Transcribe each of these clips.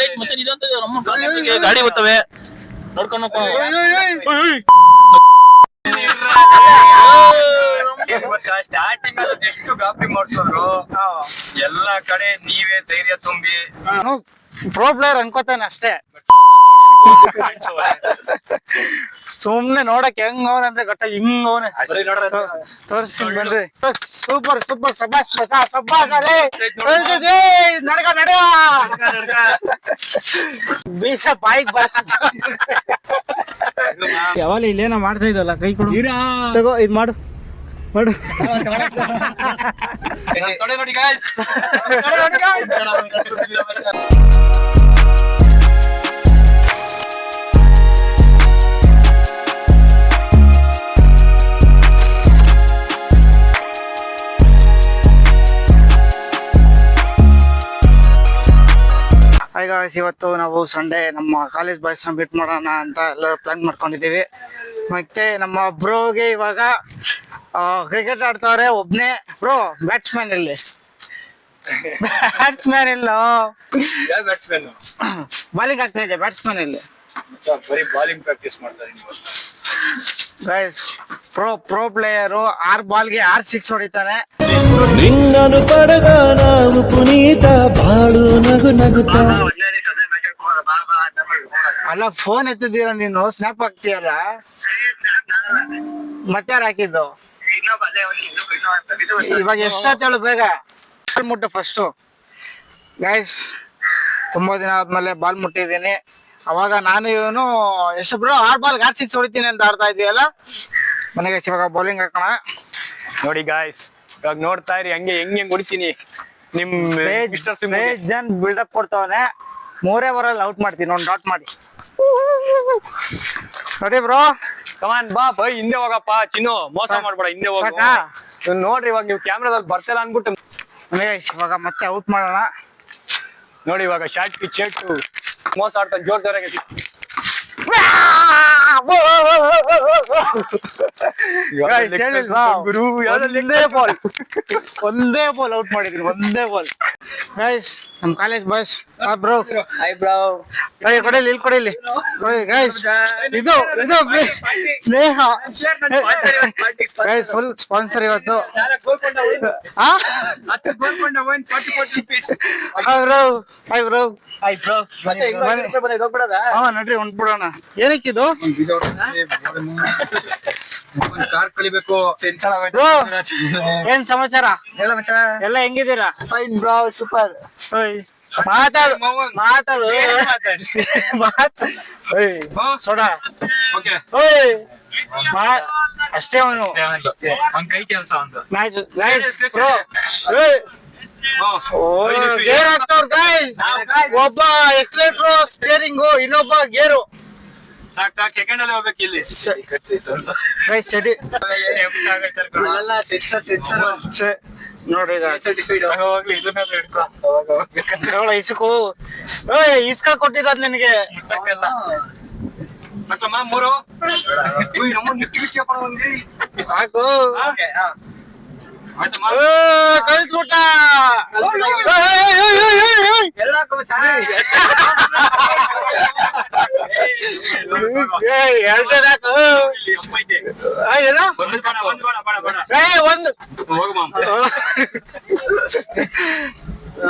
Right ಮಚ್ಚ ಇದಂತ ನಮ್ಮ ಗಾಡಿ ಬರ್ತವೆ ನೋಡ್ಕೊಂಡು ಸ್ಟಾರ್ಟಿಂಗ್ ಎಷ್ಟು ಗಾಬರಿ ಮಾಡ್ಸೋದ್ರು ಎಲ್ಲಾ ಕಡೆ ನೀವೇ ಧೈರ್ಯ ತುಂಬಿ ಪ್ರೋ ಪ್ಲೇಯರ್ ಅನ್ಕೋತಾನೆ ಅಷ್ಟೇ. ಸುಮ್ನೆ ನೋಡಕ್ ಹೆಂಗ್ ಅವನ ಅಂದ್ರೆ ಗಟ್ಟ ಹಿಂಗ್ ಅವನೆ ತೋರಿಸ್ತೀನಿ ಬನ್ರಿ. ಸೂಪರ್ ಸೂಪರ್ ಸಬಾಸ್ ಸಬಾಸ್ ಅಲೆ ನಡ್ಕ ನಡ ಬೀಸ ಬಾಯಿಗೆ ಯಾವಾಗ ಇಲ್ಲೇನೋ ಮಾಡ್ತಾ ಇದ್ದಲ್ಲ ಕೈ ಕೊಡು ತಗೋ ಇದ್ ಮಾಡು ಮಾಡು ನೋಡಿ ಗಾಯ್ಸ್ ಹಾಯ್ ಗಾಯ್ಸ್, ಇವತ್ತು ನಾವು ಸಂಡೇ ನಮ್ಮ ಕಾಲೇಜ್ ಬಾಯ್ಸ್ನ ಮೀಟ್ ಮಾಡೋಣ ಅಂತ ಎಲ್ಲರೂ ಪ್ಲಾನ್ ಮಾಡ್ಕೊಂಡಿದ್ದೀವಿ. ಮತ್ತೆ ನಮ್ಮ ಬ್ರೋಗೆ ಇವಾಗ ಕ್ರಿಕೆಟ್ ಆಡ್ತಾವ್ರೆ ಒಬ್ನೇ. ಬ್ರೋ ಬ್ಯಾಟ್ಸ್ಮನ್ ಇಲ್ಲಿ ಬ್ಯಾಟ್ಸ್ಮನ್ ಇಲ್ಲ ಬಾಲಿಂಗ್ ಆಗ್ತಾ ಇದೆ. ಬ್ಯಾಟ್ಸ್ಮನ್ ಇಲ್ಲಿ ಬರೀ ಬಾಲಿಂಗ್ ಪ್ರಾಕ್ಟೀಸ್ ಮಾಡ್ತಾರೆ ಗೈಸ್. ಪ್ರೋ ಪ್ಲೇಯರು 6 ಬಾಲ್ಗೆ 6 6 ಹೊಡಿತಾನೆ. ನಿನ್ನನು ಪಡೆದ ನಾವು ಪುನೀತ ಬಾಳು ನಗು ನಗುತ್ತ. ಅಲ್ಲ ಫೋನ್ ಎತ್ತಿದ್ದೀರ ನೀನು, ಸ್ನ್ಯಾಪ್ ಹಾಕ್ತೀಯಲ್ಲ ಮತ್ತೆ ಯಾರು ಹಾಕಿದ್ದು? ಇವಾಗ ಎಷ್ಟಾತೇಳು ಬೇಗ ಮುಟ್ಟ ಫಸ್ಟು. ಗೈಸ್ ತುಂಬಾ ದಿನ ಆದ್ಮೇಲೆ ಬಾಲ್ ಮುಟ್ಟಿದ್ದೀನಿ. ಅವಾಗ ನಾನು ಇವನು ಎಷ್ಟು ಬ್ರೋ 6 ಬಾಲ್ಗೆ 6 6 ಹೊಡಿತೀನಿ ಅಂತ ಆಡ್ತಾ ಇದ್ವಿ ಅಲ್ಲ. ಮನೆಗೆ ಇವಾಗ ಬೌಲಿಂಗ್ ಹಾಕೋಣ. ನೋಡಿ ಗಾಯ್ಸ್, ಇವಾಗ ನೋಡ್ತಾ ಇರಿ ಹಂಗೆ ಹೆಂಗ್ ಹೊಡಿತೀನಿ. ನಿಮ್ ಜನ್ ಬಿಲ್ಡಪ್ ಕೊಡ್ತಾವನೆ. 3 ಓವರಲ್ಲಿ ಔಟ್ ಮಾಡ್ತೀನಿ, ಒಂದು ಡಾಟ್ ಮಾಡಿ ನೋಡಿ ಬ್ರೋ. ಕಮಾನ್ ಬಾ ಬೈ, ಹಿಂದೆ ಹೋಗಪ್ಪ ಚಿನ್ನು, ಮೋಸ ಮಾಡ್ಬೇಡ, ಹಿಂದೆ ಹೋಗ. ನೋಡ್ರಿ ಇವಾಗ ನೀವು ಕ್ಯಾಮ್ರಾದಲ್ಲಿ ಬರ್ತಿಲ್ಲ ಅನ್ಬಿಟ್ಟು ಇವಾಗ ಮತ್ತೆ ಔಟ್ ಮಾಡೋಣ. ನೋಡಿ ಇವಾಗ ಶಾರ್ಟ್ ಪಿಚ್ ಮೋಸ ಆಡ್ತಾನೆ ಜೋರ್ದಾರಾಗಿ. ಒಂದೇ ಬಾಲ್ ಔಟ್ ಮಾಡಿದ್ರಿ, ಒಂದೇ ಬಾಲ್. ಗೈಸ್ ನಮ್ ಕಾಲೇಜ್ ಬಾಯ್ಸ್ ಬ್ರೋ. ಕೊಡಿಲಿ ಇಲ್ಲಿ ಕೊಡಿಲಿ ಗೈಸ್. ಇದು ಸ್ನೇಹ ಗೈಸ್, ಫುಲ್ ಸ್ಪಾನ್ಸರ್ ಇವತ್ತು. ನಡ್ರಿ ಹೊಂಟ್ಬಿಡೋಣ. ಏನಕ್ಕಿದು ಕಾರ್ ಕಲಿಬೇಕು. ಏನ್ ಸಮಾಚಾರ? ಎಲ್ಲ ಹೆಂಗಿದ್ದೀರಾ? Fine bro, super. ಮಾತಾಡು ಮಾತಾಡು ಸೋಡಾ ಅಷ್ಟೇ. ಅವನು ಕೈ ಕೆಲಸ ಅಂತ ಗೇರ್ ಹಾಕ್ತವ್ರ ಗೈಸ್. ಒಬ್ಬ ಎಕ್ಸಲೇಟರ್ ಸ್ಟೇರಿಂಗು, ಇನ್ನೊಬ್ಬ ಗೇರು. ಸೆಕೆಂಡ್ ಅಲ್ಲಿ ಹೋಗ್ಬೇಕು ಇಲ್ಲಿ ಗೈಸ್ ಚಡಿ ನೋಡಿ ಇಸ್ಕು ಇಸ್ಕ ಕೊಟ್ಟಿದ್ದ ನಿನಗೆ. ಮೂರು ಹಾಕು ಕಲ್ಸ್ಬಿಟ್ಟ.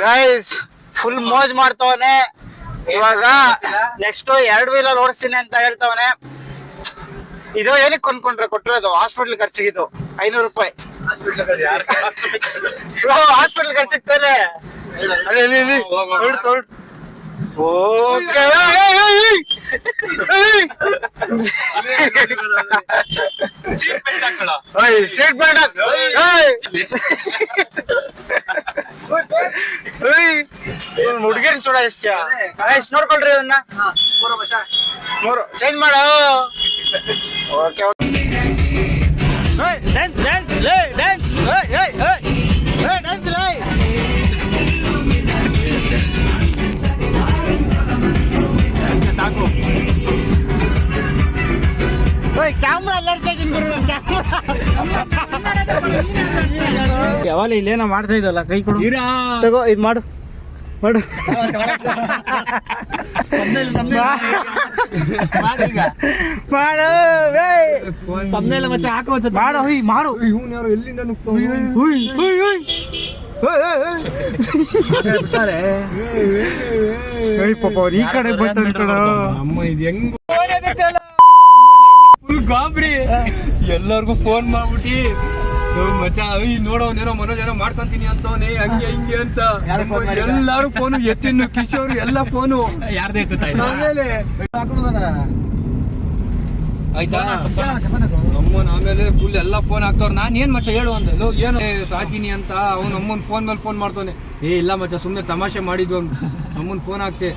ಗೈಸ್ ಫುಲ್ ಮೋಜ್ ಮಾಡ್ತವನೆ. ಇವಾಗ ನೆಕ್ಸ್ಟ್ 2 ವೀಲಲ್ಲಿ ಓಡಿಸ್ತೀನಿ ಅಂತ ಹೇಳ್ತವನೆ. ಇದು ಏನಕ್ಕೆ ಕೊಂಡ್ಕೊಂಡ್ರೆ ಕೊಟ್ಟಿರೋದು? ಹಾಸ್ಪಿಟಲ್ ಖರ್ಚಿಗಿದ್ದು 500 ರೂಪಾಯಿ. ಹಾಸ್ಪಿಟಲ್ ಖರ್ಚಿಗ್ತಾನೆ. ಸೀಟ್ ಬೆಲ್ಟ್ ಹುಡುಗಿರ್ ಚೂಡ ಎಷ್ಟು ನೋಡ್ಕೊಳ್ರಿ ಇವನ್ನ. 3 ಚೇಂಜ್ ಮಾಡು. ಓಕೆ ಕ್ಯಾಮ್ರಾ ಅಲ್ಲಾಡ್ತಾ ಇದೀನಿ ಗುರು. ಯಾವಾಗ ಇಲ್ಲೇನೋ ಮಾಡ್ತಾ ಇದ್ದಲ್ಲ ಕೈ ಕೊಡು ತಗೋ ಇದ್ ಮಾಡು ಪಾಪ ಅವ್ರು ಈ ಕಡೆ ಬಂತ ಅಮ್ಮ ಇದು ಹೆಂಗ್ ಫುಲ್ ಗಾಬ್ರಿ ಎಲ್ಲರಿಗೂ ಫೋನ್ ಮಾಡ್ಬಿಟ್ಟಿ ಮಚ್ಚ ನೋಡೋನೇನೋ ಮನೋಜ್ ಏನೋ ಮಾಡ್ಕೊಂತೀನಿ ಅಂತವನೇ ಹಂಗೆ ಹಿಂಗೆ ಅಂತ ಎಲ್ಲಾರು ಫೋನು ಎತ್ತಿನ್ನು ಕಿಶೋರ್ ಎಲ್ಲ ಫೋನು ಯಾರ್ದೇ ಆಮೇಲೆ ಆಯ್ತಾ ಅಮ್ಮನ್ ಆಮೇಲೆ ಫುಲ್ ಎಲ್ಲ ಫೋನ್ ಹಾಕ್ತವ್ರ ನಾನ್ ಏನ್ ಮಚ್ಚ ಹೇಳು ಅಂದ ಏನು ಸಾಕಿನಿ ಅಂತ ಅವ್ನು ಅಮ್ಮನ್ ಫೋನ್ ಮೇಲೆ ಫೋನ್ ಮಾಡ್ತಾನೆ ಇಲ್ಲ ಮಚ್ಚ ಸುಮ್ನೆ ತಮಾಷೆ ಮಾಡಿದ್ವು ಅಮ್ಮನ್ ಫೋನ್ ಹಾಕ್ತೆ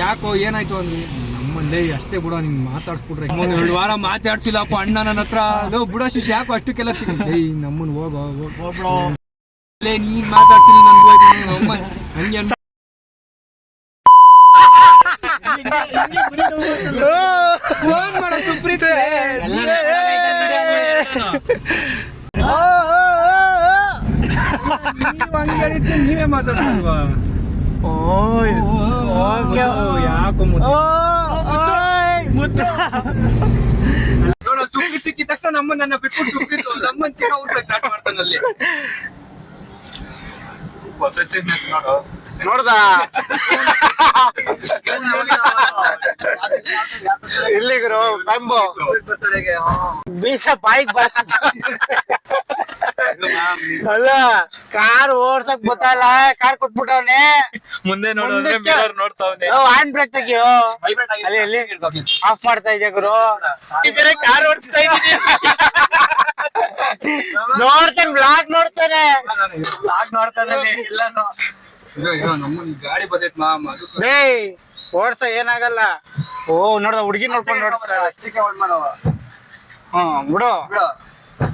ಯಾಕೋ ಏನಾಯ್ತು ಅಂದ್ರಿ ನಮ್ಮಲ್ಲೇ ಅಷ್ಟೇ ಬಿಡೋ ನಿಮ್ ಮಾತಾಡ್ಸ್ಬಿಟ್ರೆ 2 ವಾರ ಮಾತಾಡ್ಸಿಲ್ಲಪ್ಪ ಅಣ್ಣ ನನ್ನ ಹತ್ರ ಬಿಡೋ ಶಿಶು ಯಾಕೋ ಅಷ್ಟಕ್ಕೆಲ್ಲ ನಮ್ಮನ್ ಹೋಗ್ಬಿಡೋ ನೀನ್ ಮಾತಾಡ್ತೀನಿ ನನ್ಗೆ ಹಂಗೆ ಫೋನ್ ಮಾಡೋ ಸುಪ್ರೀತ್ ನೀವೇ ಮಾತಾಡ್ತೀವಾ ಯಾಕೋ ನೋಡ ತುಪ್ಪಿ ಸಿಕ್ಕಿದ ತಕ್ಷಣ ನನ್ನ ಬಿಟ್ಬಿಟ್ಟು ತುಪ್ಪಿತ್ತು ನಮ್ಮನ್ ಚಿಕ್ಕ ಊಟ ಸ್ಟಾರ್ಟ್ ಮಾಡ್ತಾನಲ್ಲಿ ನೋಡ್ದ ಇಲ್ಲಿಗರು ಬಂಬು ಬೀಸ ಬಾಯಿಗೆ ಬರ ಅಲ್ಲ ಕಾರ್ ಓಡ್ಸಕ್ ಗೊತ್ತಲ್ಲ ಕಾರ್ ಕೊಟ್ಬಿಟ್ಟವನೆ ಮುಂದೆ ನೋಡಿದ್ರೆ ಮಿರರ್ ನೋಡ್ತಾವ್ನೆ ಹ್ಯಾಂಡ್ ಬ್ರೇಕ್ ತೆಗಿಯೋ ಅಲ್ಲಿ ಅಲ್ಲಿ ಆಫ್ ಮಾಡ್ತಾ ಇದ್ಯಾ ಗುರು ಬೇರೆ ಕಾರ್ ಓಡಿಸ್ತಾ ಇದ್ದೀನಿ ನೋಡ್ತಾನೆ ಬ್ಲಾಗ್ ನೋಡ್ತಾನೆ ಎಲ್ಲಾನು ಗಾಡಿ ಬರ್ತೈತ್ ಮಾಮ ಏಯ್ ಓಡ್ಸ ಏನಾಗಲ್ಲ ಓ ನೋಡ್ದ ಹುಡುಗಿ ನೋಡ್ಕೊಂಡು ಓಡಿಸ್ತಾರೆ ಬಿಡು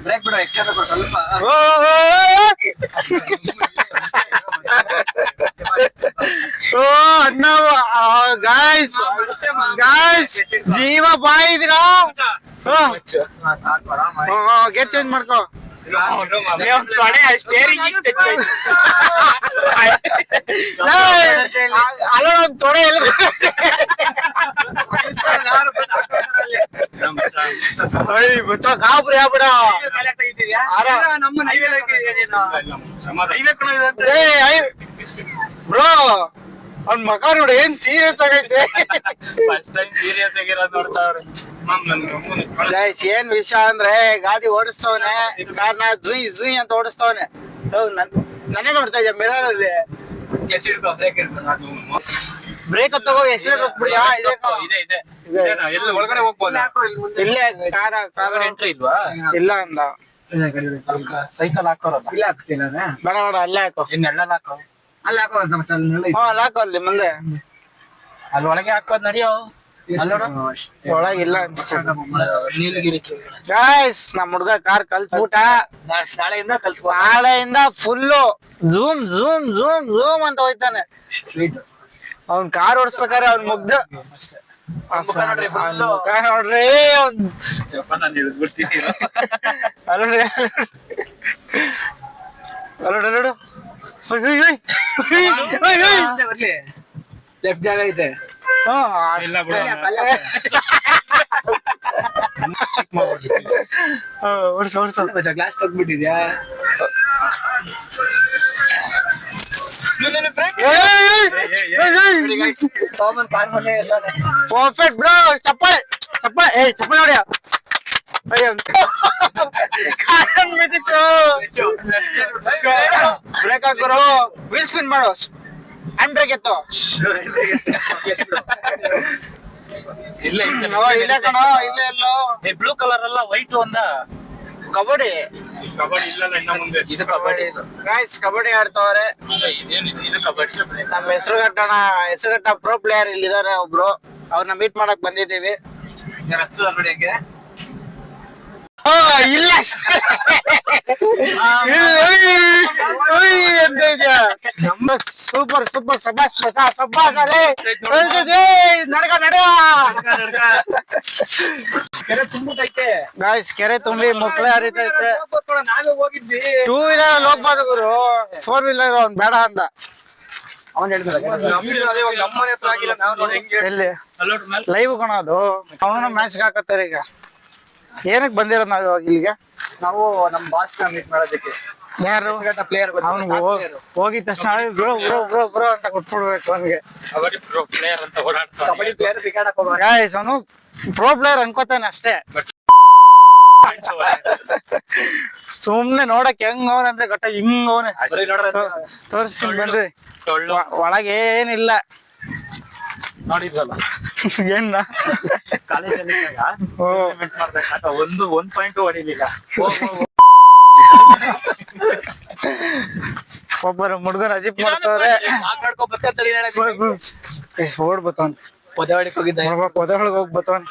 ಬ್ರೇಕ್ ಬಿಡು ಎಕ್ಸ್ಟ್ರಾ ಸ್ವಲ್ಪ ಓ ಅಣ್ಣ ಗಾಯ್ಸ್ ಗಾಯ್ಸ್ ಜೀವ ಬಾಯಿದ್ರ ಗೇರ್ ಚೇಂಜ್ ಮಾಡ್ಕೋ ಅಲ್ಲ ಒಂದ್ ತೊಡೆ ಎಲ್ಲ ಗಾಬ್ರಿ ಆಗ್ಬಿಡ ಬ್ರೋ ಅವ್ನ್ ಮಕ ನೋಡಿ ಏನ್ ಸೀರಿಯಸ್ ಆಗೈತೆ ಫಸ್ಟ್ ಟೈಮ್ ಸೀರಿಯಸ್ ಆಗಿರೋದು ನೋಡ್ತಾವ್ರೆ ಗೈಸ್ ಏನ್ ವಿಷಯ ಅಂದ್ರೆ ಗಾಡಿ ಓಡಿಸ್ತವನೆ ಕಾರ್ನ ಜುಯ್ ಜುಯ್ ಅಂತ ಓಡಿಸ್ತವನೆ ನನ್ನೇ ನೋಡ್ತಾ ಇದ್ದೆ ಮಿರರ್ ಅಲ್ಲಿ ಬ್ರೇಕ್ ತಗೋ ಎಷ್ಟು ಹೊತ್ಬಿಡಿಯಾ ಇದೆ ಎಲ್ಲ ಒಳಗಡೆ ಹೋಗ್ಬೋದು ಇಲ್ಲೇ ಕಾರ ಎಂಟ್ರಿ ಇಲ್ವಾ ಇಲ್ಲ ಅಂದ ಸೈಕಲ್ ಹಾಕೋರಲ್ಲ ಇಲ್ಲ ಹಾಕ್ತೀನಿ ಬೇಡ ಬೇಡ ಅಲ್ಲೇ ಹಾಕೋ ಇನ್ನೆಲ್ಲ ಹಾಕೋ ಅಲ್ಲಿ ಹಾಕೋ ಅಲ್ಲಿ ಹಾಕೋ ಅಲ್ಲಿ ಮುಂದೆ ಅಲ್ಲಿ ಒಳಗೆ ಹಾಕೋದ್ ನಡಿಯೋ ಒಳಗಿಲ್ಲ ಅನ್ಸ್ತದೆ ನೀಲಗಿರಿ ಗಾಯ್ಸ್ ನಮ್ ಹುಡ್ಗ ಕಾರ್ ಕಲ್ತ್ಬಿಟ್ಟ ನಾಳೆಯಿಂದ ಕಲ್ತ್ಕೊ ನಾಳೆಯಿಂದ full zoom zoom zoom zoom ಅಂತ ಹೋಯ್ತಾನೆ ಅವ್ನ್ ಕಾರ್ ಓಡಿಸ್ಬೇಕಾದ್ರೆ ಅವ್ನ್ ಮುಗ್ದ ಮುಖ ನೋಡ್ರಿ ನೋಡು ಲೆಫ್ಟ್ ಜಾಗ ಐತೆ ಗ್ಲಾಸ್ ತಗ್ಬಿಟ್ಟಿದ್ಯಾ ಪರ್ಫೆಕ್ಟ್ ಬ್ರೋ ಚಪ್ಪಳೆ ಚಪ್ಪಳೆ ಏ ಚಪ್ಪಳೆ ನೋಡ್ಯಾ ಬ್ರೇಕ್ ಹಾಕೋರು ವೀಲ್ ಸ್ಪಿನ್ ಮಾಡೋ ಹ್ಯಾಂಡ್ ಬ್ರೇಕ್ ಎತ್ತು ಇಲ್ಲ ಕಣೋ ಇಲ್ಲ ಎಲ್ಲೋ ಬ್ಲೂ ಕಲರ್ ಅಲ್ಲ ವೈಟ್ ಒಂದ ಕಬಡ್ಡಿ ಇದು ಕಬಡ್ಡಿ ಗಾಯ್ಸ್ ಕಬಡ್ಡಿ ಆಡ್ತವ್ರೆ ಇದು ಕಬಡ್ಡಿ ನಮ್ಮ ಹೆಸರುಘಟ್ಟ ಪ್ರೋ ಪ್ಲೇಯರ್ ಇಲ್ಲಿದ್ದಾರೆ ಒಬ್ರು ಅವ್ರನ್ನ ಮೀಟ್ ಮಾಡಕ್ ಬಂದಿದ್ದೀವಿ ಇಲ್ಲ ನಮ್ಮ ಸೂಪರ್ ಸೂಪರ್ ಸಬಾಸ್ ಸಬಾಸ್ ಅಲ್ಲೇ ನಡ್ಕ ನಡ ಕೆರೆ ತುಂಬಿಟ್ಟೈತೆ ಗಾಯ್ಸ್ ಕೆರೆ ತುಂಬಿ ಮಕ್ಕಳೇ ಹರಿತೈತೆ ನಾವೇ ಹೋಗಿದ್ವಿ 2 ವೀಲರ್ ಹೋಗ್ಬೋದು ಗುರು 4 ವೀಲರ್ ಅವ್ನ್ ಬೇಡ ಅಂದ ಅವನ್ ಹೇಳ್ತಾರೆ ನಮ್ಮನೆ ಹತ್ರ ಆಗಿಲ್ಲ ನಾವು ನೋಡಿ ಹೆಂಗೆ ಎಲ್ಲಿ ಲೈವ್ ಕಣೋದು ಅವನು ಮ್ಯಾಚ್ ಹಾಕತ್ತಾರೆ ಈಗ. ಏನಕ್ಕೆ ಬಂದಿರೋದು ನಾವ್ ಇವಾಗ ಇಲ್ಲಿಗೆ? ನಾವು ನಮ್ ಬಾಸ್ ಮೀಟ್ ಮಾಡೋದಕ್ಕೆ. ಯಾರು ಪ್ಲೇಯರ್ ಅವ್ನಿಗೆ ಹೋಗಿದ ತಕ್ಷಣ ಬ್ರೋ ಬ್ರೋ ಬ್ರೋ ಬ್ರೋ ಅಂತ ಕೊಟ್ಬಿಡ್ಬೇಕು ಅವನಿಗೆ. ಕಬಡ್ಡಿ ಪ್ರೋ ಪ್ಲೇಯರ್ ಅಂತ ಓಡಾಡ್ತಾರೆ. ಕಬಡ್ಡಿ ಪ್ಲೇಯರ್ ಕ್ರಿಕೆಟ್ ಹಾಕೋಬಾರ ಗಾಯ್ಸ್ ಅವನು ಪ್ರೋ ಪ್ಲೇಯರ್ ಅನ್ಕೋತಾನೆ ಅಷ್ಟೇ. ಸುಮ್ನೆ ನೋಡಕ್ ಹೆಂಗ್ ಅವನ ಅಂದ್ರೆ ಗಟ್ಟ ಹಿಂಗ್ ಅವನೇ. ತೋರಿಸ್ತೀನಿ ಬನ್ರಿ. ಒಳಗೆ ಏನಿಲ್ಲ ನೋಡಿದ್ವಲ್ಲ ಏನ ಕಾಲೇಜಲ್ಲಿ ಒಂದ್ ಪಾಯಿಂಟ್ ಹೊಡಿಲಿಲ್ಲ. ಒಬ್ಬರು ಹುಡುಗರು ಅಜಿಪ್ ಮಾಡ್ತವ್ರೆ. ಓಡ್ ಬತ್ತವನ್ ಪೊದವಾಡಿಗೆ ಹೋಗಿದ್ದ. ಪೊದೊಳಗೆ ಹೋಗಿ ಬತ್ತವನ್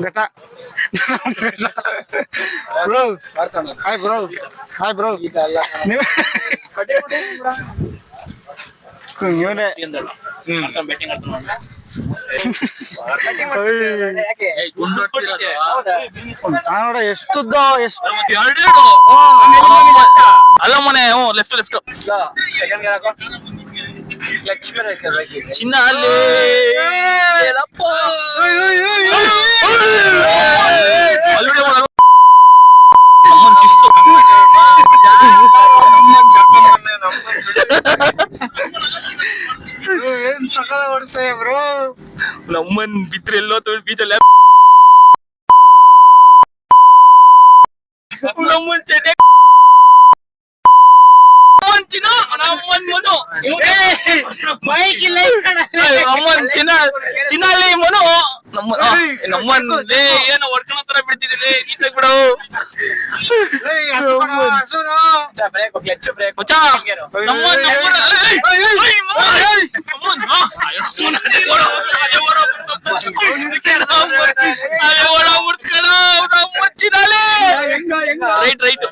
ಘಟ. Bro hi bro hi bro. ಇವನೇ ಬೆಟ್ಟಿಂಗ್ ಅಂತ ನೋಡ ಎಷ್ಟುದ್ದ ಎಷ್ಟು ಅಲ್ಲ ಮನೆ ಲೆಫ್ಟ್ ಲೆಫ್ಟ್ ಚಿನ್ನ ಅಲ್ಲಿ ಶಿಸ್ತು ಏನ್ ಸಕಲ ಹೊಡ್ಸೆ ಬ್ರೋ. ನಮ್ಮನ್ ಬಿದ್ರೆ ಎಲ್ಲೋ ಬೀಚಲ್ಲಿ ನಮ್ಮನ್ ಚಿನ್ನಲ್ಲಿ ಮನು ನಮ್ಮನ್ ಏನೋ ಹೊಡ್ಕೊಳತರ ಬಿಡ್ತಿದ್ದೀನಿ ನೀಟಾಗಿ ಬಿಡು. ರೈಟ್ ರೈಟ್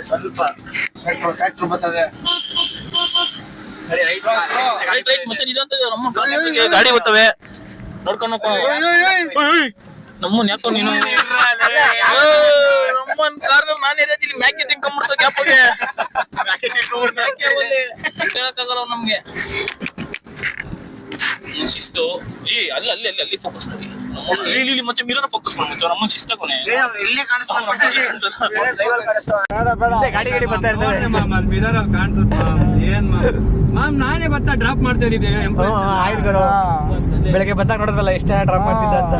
ಸ್ವಲ್ಪ ಬರ್ತದೆ. ಗಾಡಿ ಬರ್ತವೆ ನೋಡ್ಕೊಂಡು ನಮ್ಮನ್ ಯಾಕೋ ನೀನು ನಮ್ಮನ್ ಕಾರ್ ನಾನೇ ಇರೋದಿಲ್ಲ ಮ್ಯಾಕೆ ತಿನ್ಕೊಂಡ್ಬಿಡ್ತ ಗ್ಯಾಪ್ಗೆ ಹೇಳಕ್ಕಾಗಲ್ಲ ನಮ್ಗೆ. ಶಿಸ್ತು ಅಲ್ಲಿ ಅಲ್ಲಿ ಅಲ್ಲಿ ಅಲ್ಲಿ ಫೋಕಸ್ ಮಾಡಿ ಇಲ್ಲಿ ಮತ್ತೆ ಮಿರರ್ ಫೋಕಸ್ ಮಾಡಿ ನಮ್ಮನ್ ಶಿಸ್ತಾಗೋನೆ ಇಲ್ಲೇ ಕಾಣಿಸ್ತಾನೆ. ಗಾಡಿ ಗಾಡಿ ಬರ್ತಾ ಇರ್ತೇವೆ ಮಿರರ್ ಅಲ್ಲಿ ಕಾಣಿಸುತ್ತ. ಏನ್ ಮ್ಯಾಮ್ ನಾನೇ ಭತ್ತ ಡ್ರಾಪ್ ಮಾಡ್ತಾ ಇದ್ದೆ. ಆಯ್ತು ಬೆಳಗ್ಗೆ ಬಂದಾಗ ನೋಡಿದ್ರಲ್ಲ ಎಷ್ಟು ಡ್ರಾಪ್ ಮಾಡ್ತಿದ್ದ ಅಂತ.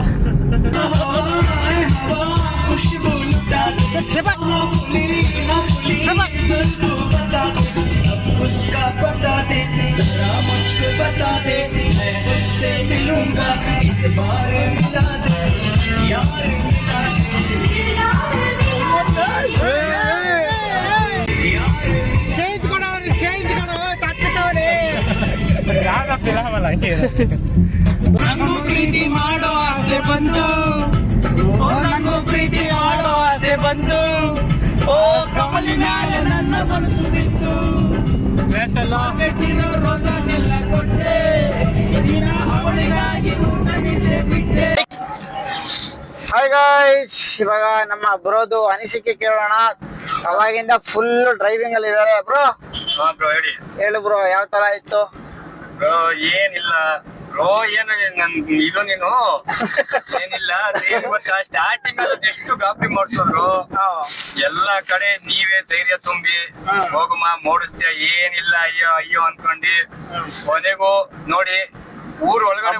ನಂಗೂ ಪ್ರೀತಿ ಮಾಡೋ ಆಸೆ ಬಂತು, ನಂಗೂ ಪ್ರೀತಿ ಮಾಡೋ ಆಸೆ ಬಂತು, ಓ ಕಮಲಿ ಮ್ಯಾಲೆ ನನ್ನ ಮನಸ್ಸು ಬಿತ್ತು, ರೋಸನೆಲ್ಲ ಕೊಟ್ಟೆ ದಿನ ಅವಳಿಗಾಗಿ ಊಟ ನಿದ್ರೆ ಬಿಟ್ಟೆ. ಹಾಯ್ ಗಾಯ್ಸ್, ಇವಾಗ ನಮ್ಮ ಬ್ರೋದು ಅನಿಸಿಕೆ ಕೇಳೋಣ. ಅವಾಗಿಂದ ಫುಲ್ ಡ್ರೈವಿಂಗ್ ಅಲ್ಲಿ ಇದಾರೆ. ಬ್ರೋ ಹೇಳು ಬ್ರೋ, ಯಾವ ತರ ಇತ್ತು? ಬ್ರೋ ಏನಿಲ್ಲ ಬ್ರೋ, ಏನು ಇದು ನೀನು ಏನಿಲ್ಲ ಸ್ಟಾರ್ಟಿಂಗ್ ಎಷ್ಟು ಗಾಬರಿ ಮಾಡ್ಸಿದ್ರು. ಎಲ್ಲಾ ಕಡೆ ನೀವೇ ಧೈರ್ಯ ತುಂಬಿ ಹೋಗಮ್ಮ ಮೋಡಿಸ್ತೀಯ, ಏನಿಲ್ಲ ಅಯ್ಯೋ ಅಯ್ಯೋ ಅನ್ಕೊಂಡಿ ಕೊನೆಗೂ ನೋಡಿ ಊರ್ ಒಳಗಡೆ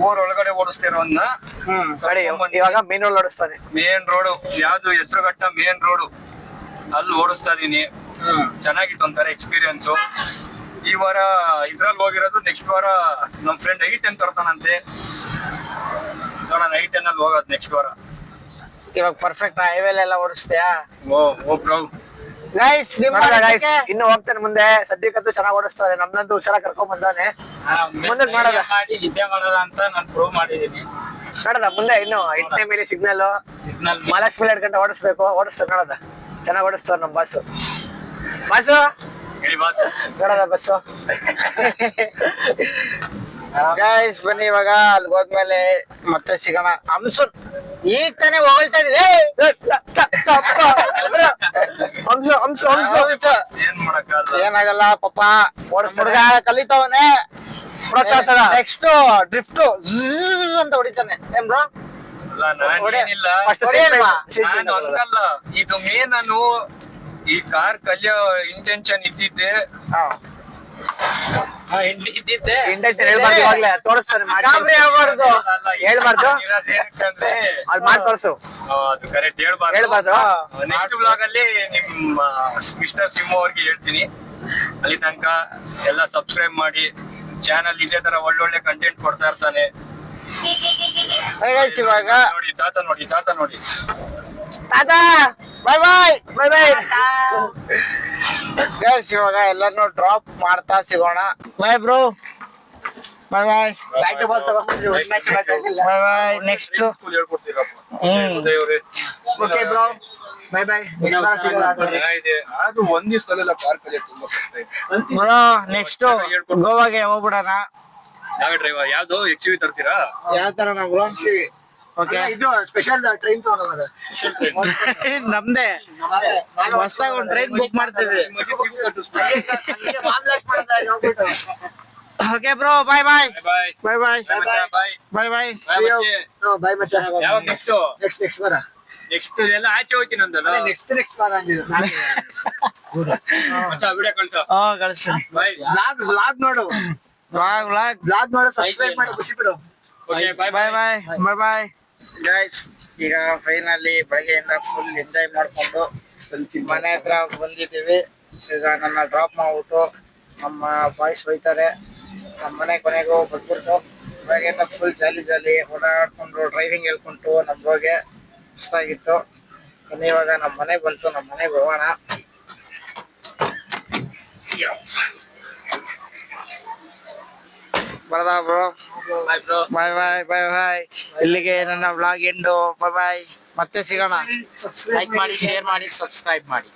ಊರೊಳಗಡೆ ಓಡಿಸ್ತಿರೋನ್ನ ಇವಾಗ ಮೇನ್ ರೋಡ್ ಓಡಿಸ್ತಾನೆ. ಮೇನ್ ರೋಡ್ ಯಾವ್ದು ಹೆಸರುಘಟ್ಟ ಮೇನ್ ರೋಡ್ ಅಲ್ಲಿ ಓಡಿಸ್ತಾ ಇದೀನಿ. ಚೆನ್ನಾಗಿತ್ತು ಒಂಥರ ಎಕ್ಸ್ಪೀರಿಯನ್ಸ್. ಈ ವಾರ ಇದ್ರಲ್ಲಿ ಹೋಗಿರೋದು, ನೆಕ್ಸ್ಟ್ ವಾರ ನಮ್ ಫ್ರೆಂಡ್ I-10 ತರ್ತಾನಂತೆ. ನೋಡೋಣ I-10 ಅಲ್ಲಿ ಹೋಗೋದು ನೆಕ್ಸ್ಟ್ ವಾರ. ಇವಾಗ ಪರ್ಫೆಕ್ಟ್ ಹೈವೇಲ್ ಎಲ್ಲ ಓಡಿಸ್ತೀಯಾ? ಓ ಬ್ರೋ ಗೈಸ್, ಇನ್ನು ಹೋಗ್ತಾನೆ ಮುಂದೆ. ಸದ್ಯಕ್ಕಂತೂ ಚೆನ್ನಾಗಿ ಓಡಿಸ್ತಾರೆ. ನಮ್ನಂತೂ ಹುಷಾರಾಗಿ ಕರ್ಕೊಂಡ್ ಬಂದಾನೆ. ಮುಂದೆ ಮಾಡೋದ ಮಾಡಿ ನಿದ್ದೆ ಮಾಡೋದ ಅಂತ ನಾನು ಪ್ರೂವ್ ಮಾಡಿದೀನಿ. ನೋಡದ ಮುಂದೆ ಇನ್ನು 8ನೇ ಮೇಲೆ ಸಿಗ್ನಲ್ ಮಹಾಲಕ್ಷ್ಮಿ 2 ಗಂಟೆ ಓಡಿಸ್ಬೇಕು. ಓಡಿಸ್ತಾರೆ ನೋಡದ, ಚೆನ್ನಾಗಿ ಓಡಿಸ್ತಾರೆ ನಮ್ ಬಾಸು. ಬಾಸು ನೋಡದ ಬಸ್ಸು. ಗೈಸ್ ಬನ್ನಿ, ಇವಾಗ ಅಲ್ಲಿ ಹೋದ್ಮೇಲೆ ಮತ್ತೆ ಸಿಗೋಣ. ಅಮ್ಸುನ್ ಈಗ ತಾನೇ ಹೊಗಳ್ತಾ ಇದ್ರಿ ಏನ್ ಮಾಡಕ್ಕಾಗಲ್ಲ. ಏನಾಗಲ್ಲ ಪಾಪ ಹುಡುಗ ಕಲಿತಾವನೆ ಪ್ರೋತ್ಸಾಹ ನೆಕ್ಸ್ಟ್ ಡ್ರಿಫ್ಟ್ ಅಂತ ಹೊಡಿತಾನೆ ಏನ್ ಬ್ರೋ ಅಲ್ಲ, ನಾನೇನಿಲ್ಲ. ನಾನು ಹಂಗಲ್ಲ. ಇದು ಮೇನ್ ನಾನು ಈ ಕಾರ್ ಕಲಿಯೋ ಇಂಟೆನ್ಷನ್ ಇದ್ದಿದ್ದೆ. ಇದ್ದಿದ್ದೆ ಇಂಟೆನ್ಷನ್ ಹೇಳ್ಬಾರ್ದು ಇವಾಗ್ಲೇ ತೋರಿಸ್ತಾರೆ ಗಾಬರಿ ಆಗ್ಬಾರ್ದು. ಹೇಳ್ಬಾರ್ದು ಏನಕ್ಕಂದ್ರೆ ಅಲ್ಲಿ ಮಾಡಿ ತೋರಿಸು ಅದು ಕರೆಕ್ಟ್ ಹೇಳ್ಬಾರ್ದು. ಹೇಳ್ಬಾರ್ದು ನೆಕ್ಸ್ಟ್ ಬ್ಲಾಗ್ ಅಲ್ಲಿ ನಿಮ್ಮ ಮಿಸ್ಟರ್ ಸಿಂಹ ಅವ್ರಿಗೆ ಹೇಳ್ತೀನಿ. ಅಲ್ಲಿ ತನಕ ಎಲ್ಲ ಸಬ್ಸ್ಕ್ರೈಬ್ ಮಾಡಿ. ಚಾನಲ್ ಇದೇ ತರ ಒಳ್ಳೊಳ್ಳೆ ಕಂಟೆಂಟ್ ಕೊಡ್ತಾ ಇರ್ತಾನೆ. ಇವಾಗ ನೋಡಿ ತಾತ ನೋಡಿ ತಾತ ಬಾಯ್ ಬಾಯ್ ಬಾಯ್ ಬಾಯ್ ಗೈಸ್ ಇವಾಗ ಎಲ್ಲರನ್ನು ಡ್ರಾಪ್ ಮಾಡ್ತಾ ಸಿಗೋಣ. Bye bro bye bye bye bye next school ಹೇಳ್ಕೊಡ್ತೀರಪ್ಪ. ಓಕೆ ಬ್ರೋ ಬೈ ಬೈ ಇದೆ ಅದು ಒಂದ್ ದಿವಸದಲ್ಲೆಲ್ಲ ಕಾರ್ ಕಲಿಯೋದು ತುಂಬಾ ಕಷ್ಟ ಇದೆ. ಬ್ರೋ ನೆಕ್ಸ್ಟ್ ಗೋವಾಗೆ ಹೋಗ್ಬಿಡೋಣ. ನಾವೇ ಡ್ರೈವರ್ ಯಾವ್ದು XUV ತರ್ತೀರಾ? ಯಾವ ತರ ನಾವು ಬ್ರೋ ಓಕೆ ಇದು ಸ್ಪೆಷಲ್ ಟ್ರೈನ್ ತಗೊಂಡೋಗೋದು ನಮ್ದೇ ಹೊಸದಾಗಿ ಒಂದು ಟ್ರೈನ್ ಬುಕ್ ಮಾಡ್ತೀವಿ. Okay bro bye bye bye bye bye bye bye bye by ಮಚ್ಚ ಯಾವಾಗ ನೆಕ್ಸ್ಟ್ ನೆಕ್ಸ್ಟ್ ಬರ ನೆಕ್ಸ್ಟ್ ಎಲ್ಲ ಆಚೆ ಹೋಗ್ತೀನಿ ಅಂದಲ್ಲ. ನೆಕ್ಸ್ಟ್ ಬರ ಅಂದಿದ್ದು ಮಚ್ಚ ವಿಡಿಯೋ ಕಳ್ಸ. ಹಾ ಕಳಿಸ್ತೀನಿ. ಬಾಯ್ ವ್ಲಾಗ್ ನೋಡು ವ್ಲಾಗ್ ನೋಡು ಸಬ್ಸ್ಕ್ರೈಬ್ ಮಾಡಿ ಖುಷಿ ಬಿಡು. Okay bye bye bye bye bye guys. ಈಗ ಫೈನಲಿ ಬೆಳಗ್ಗೆಯಿಂದ ಫುಲ್ ಎಂಜಾಯ್ ಮಾಡ್ಕೊಂಡು ಮನೆ ಹತ್ರ ಬಂದಿದ್ದೀವಿ. ಈಗ ನನ್ನ ಡ್ರಾಪ್ ಮಾಡ್ಬಿಟ್ಟು ನಮ್ಮ ಬಾಯ್ಸ್ ಹೋಯ್ತಾರೆ. ನಮ್ಮ ಮನೆ ಕೊನೆಗೂ ಬಂದ್ಬಿಟ್ಟು ಬೆಳಗ್ಗೆಯಿಂದ ಫುಲ್ ಜಾಲಿ ಓಡಾಡ್ಕೊಂಡು ಡ್ರೈವಿಂಗ್ ಹೇಳ್ಕೊಂಡು ನಮ್ಗೆ ಮಸ್ತಾಗಿತ್ತು. ಇವಾಗ ನಮ್ಮ ಮನೆಗೆ ಬಂತು, ನಮ್ಮ ಮನೆಗೆ ಹೋಗೋಣ. ಬರದಾ ಬ್ರೋ ಬಾಯ್ ಬಾಯ್ ಬಾಯ್ ಬಾಯ್. ಇಲ್ಲಿಗೆ ನನ್ನ ವ್ಲಾಗ್ ಎಂಡು. ಬಾಯ್ ಬಾಯ್. ಮತ್ತೆ ಸಿಗೋಣ. ಲೈಕ್ ಮಾಡಿ ಶೇರ್ ಮಾಡಿ ಸಬ್ಸ್ಕ್ರೈಬ್ ಮಾಡಿ.